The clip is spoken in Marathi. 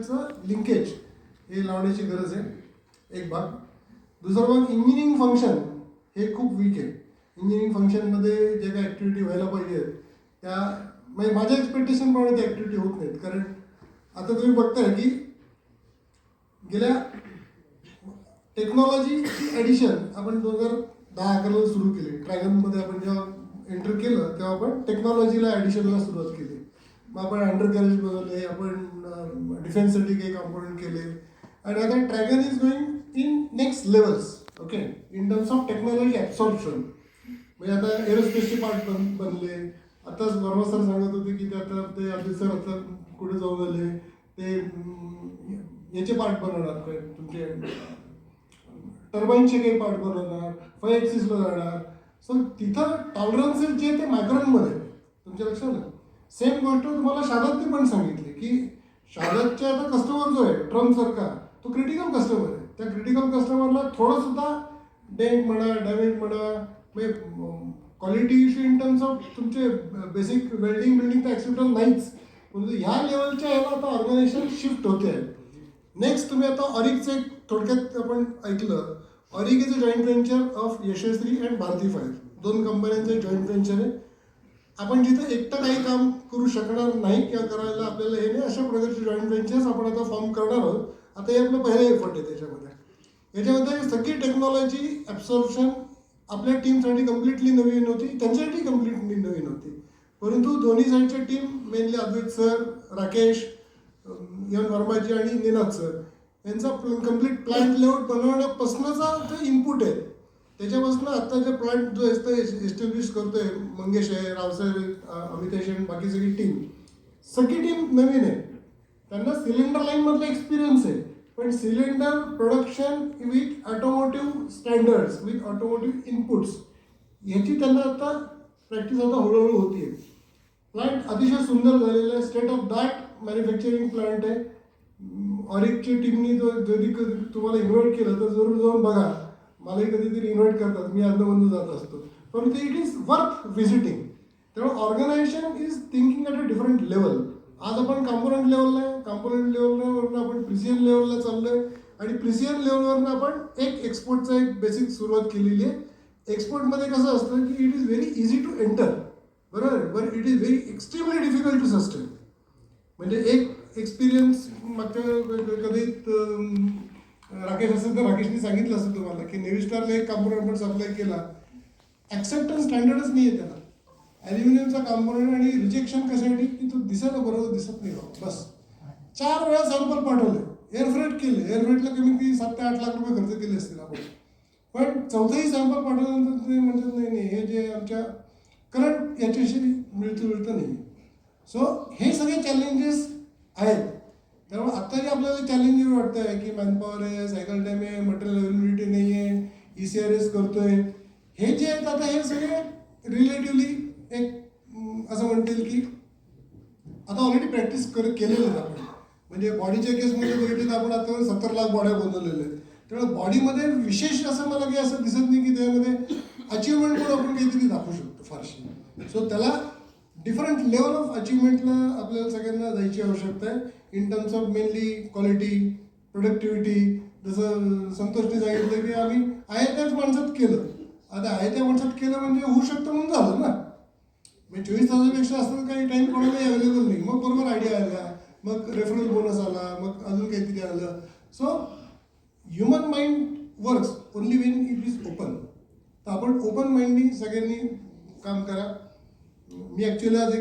टेक्नॉलॉजीचं लिंकेज हे लावण्याची गरज आहे, एक भाग. दुसरा भाग इंजिनिअरिंग फंक्शन हे खूप वीक आहे. इंजिनिअरिंग फंक्शनमध्ये जे काही ॲक्टिव्हिटी व्हायला पाहिजे त्या म्हणजे माझ्या एक्सपेक्टेशनप्रमाणे त्या ॲक्टिव्हिटी होत नाहीत. कारण आता तुम्ही बघताय की गेल्या टेक्नॉलॉजीची ॲडिशन आपण 2010-11ला सुरू केली. ड्रॅगनमध्ये आपण जेव्हा एंटर केलं तेव्हा आपण टेक्नॉलॉजीला ॲडिशनला सुरुवात केली. मग आपण अंडर कॅरेज बनवले, आपण डिफेन्ससाठी काही कॉम्पोनंट केले आणि आता dragon is going in next levels, okay, in terms of technology absorption. म्हणजे आता एरोस्पेसचे पार्ट बनले. आताच वर्मा सर सांगत होते की ते ऑफिसर आता कुठे जाऊन आले, ते याचे पार्ट बनवणार काय तुमचे टर्बाईनचे काही पार्ट बनवणार, 5 ॲक्सिसला जाणार. सो तिथं टॉलरन्सेस जे ते मायक्रॉनमध्ये तुमच्या लक्षात आलं. सेम गोष्ट तुम्हाला शारदने पण सांगितली की शारदच्या आता कस्टमर जो आहे ट्रम्पसारखा तो क्रिटिकल कस्टमर आहे. त्या क्रिटिकल कस्टमरला थोडंसुद्धा डेंट म्हणा, डॅमेज म्हणा, म्हणजे quality issue in terms of तुमचे बेसिक वेल्डिंग बिल्डिंग तर ॲक्सेप्टेबल नाहीच. परंतु ह्या लेवलच्या याला आता ऑर्गनायझेशन शिफ्ट होते आहे. नेक्स्ट तुम्ही आता ऑरिकचं एक थोडक्यात आपण ऐकलं. Auric is a joint venture of यशस्वी अँड भारती फायर, 2 कंपन्यांचं जॉईंट व्हेंचर आहे. आपण जिथं एकटं काही काम करू शकणार नाही किंवा करायला आपल्याला हे नाही अशा प्रकारचे जॉईंट व्हेंचर्स आपण आता फॉर्म करणार आहोत. आता हे आपलं पहिलं एफर्ट आहे त्याच्यामध्ये. याच्यामध्ये सगळी टेक्नॉलॉजी ॲब्सॉर्प्शन आपल्या टीमसाठी कम्प्लिटली नवीन होती, त्यांच्यासाठी कम्प्लिटली नवीन होती. परंतु दोन्ही साईडच्या टीम मेनली अद्वैत सर, राकेश, यन वर्माजी आणि निनाद सर यांचा कम्प्लीट प्लॅन्ट लेआउट बनवण्यापासूनचा जो इनपुट आहे त्याच्यापासून आत्ता जे प्लॅन्ट जो आहे एस्टॅब्लिश करतोय मंगेश आहे, रावसाहेब, अमितेश आणि बाकी सगळी टीम नवीन आहे. त्यांना सिलेंडर लाईनमधला एक्सपिरियन्स आहे, पण cylinder production with automotive standards, with automotive inputs ह्याची त्यांना आता प्रॅक्टिस आता हळूहळू होती आहे. प्लांट अतिशय सुंदर झालेलं आहे, state of that manufacturing plant आहे. ऑरिकची टीमनी जरी तुम्हाला इन्व्हाइट केलं तर जरूर जाऊन बघा. मलाही कधीतरी इन्व्हाइट करतात, मी अधूनमधून जात असतो, परंतु इट इज वर्थ व्हिजिटिंग. त्यामुळे organisation is thinking at a different level. आज आपण कॉम्पोनंट लेवलला आहे, कॉम्पोनंट लेवलवरून आपण प्रिसिजन लेवलला चाललो आहे आणि प्रिसिजन लेवलवरून आपण एक एक्सपोर्टचा एक बेसिक सुरुवात केलेली आहे. एक्सपोर्टमध्ये कसं असतं की it is very easy to enter, बरोबर, but it is very extremely difficult to sustain. म्हणजे एक एक्सपिरियन्स मागच्या कधी राकेश असेल तर राकेशने सांगितलं असतं तुम्हाला की नेव्ही स्टारला एक कॉम्पोनंट आपण सप्लाय केला, ॲक्सेप्टन्स स्टँडर्डच नाही आहे त्याला. ॲल्युमिनियमचा कॉम्पोनंट आणि रिजेक्शन कशासाठी की तो दिसायला बरोबर दिसत नाही बाबा. बस 4 वेळा सॅम्पल पाठवले, एअरफ्रेट केले, एअरफ्रेटला कमीत कमी 7 ते 8 लाख रुपये खर्च केले असतील आपण. पण 4थंही सॅम्पल पाठवल्यानंतर ते म्हणतात नाही हे जे आमच्या करंट याच्याशी मिळतं नाही. सो हे सगळे चॅलेंजेस आहेत. त्यामुळे आत्ता जे आपल्याला चॅलेंजेस वाटतं आहे की मॅनपॉवर आहे, सायकल टाईम आहे, मटेरियल अवेलेबिलिटी नाही आहे, ECRS करतोय, हे जे आहेत आता हे सगळे रिलेटिव्हली एक असं म्हणतील की आता ऑलरेडी प्रॅक्टिस केलेलं आहे आपण. म्हणजे बॉडीच्या केसमध्ये बघितलं तर आपण आता 70 लाख बॉड्या बनवलेल्या आहेत. त्यामुळे बॉडीमध्ये विशेष असं मला काही असं दिसत नाही की त्यामध्ये अचिव्हमेंट म्हणून आपण काहीतरी दाखवू शकतो फारशी. सो त्याला डिफरंट लेवल ऑफ अचिव्हमेंटला आपल्याला सगळ्यांना जायची आवश्यकता आहे in terms of mainly quality, productivity. जसं संतोषने सांगितलं की आम्ही आयत्याच माणसात केलं. आता आयत्या माणसात केलं म्हणजे होऊ शकतं म्हणून झालं ना. म्हणजे 24 तासापेक्षा असं काही टाईम कोणालाही अवेलेबल नाही. मग बरोबर आयडिया आल्या, मग रेफरल बोनस आला, मग अजून काहीतरी आलं. So human mind works only Wien it is open. तर आपण ओपन माइंडनी सगळ्यांनी काम करा. मी ॲक्च्युली आज एक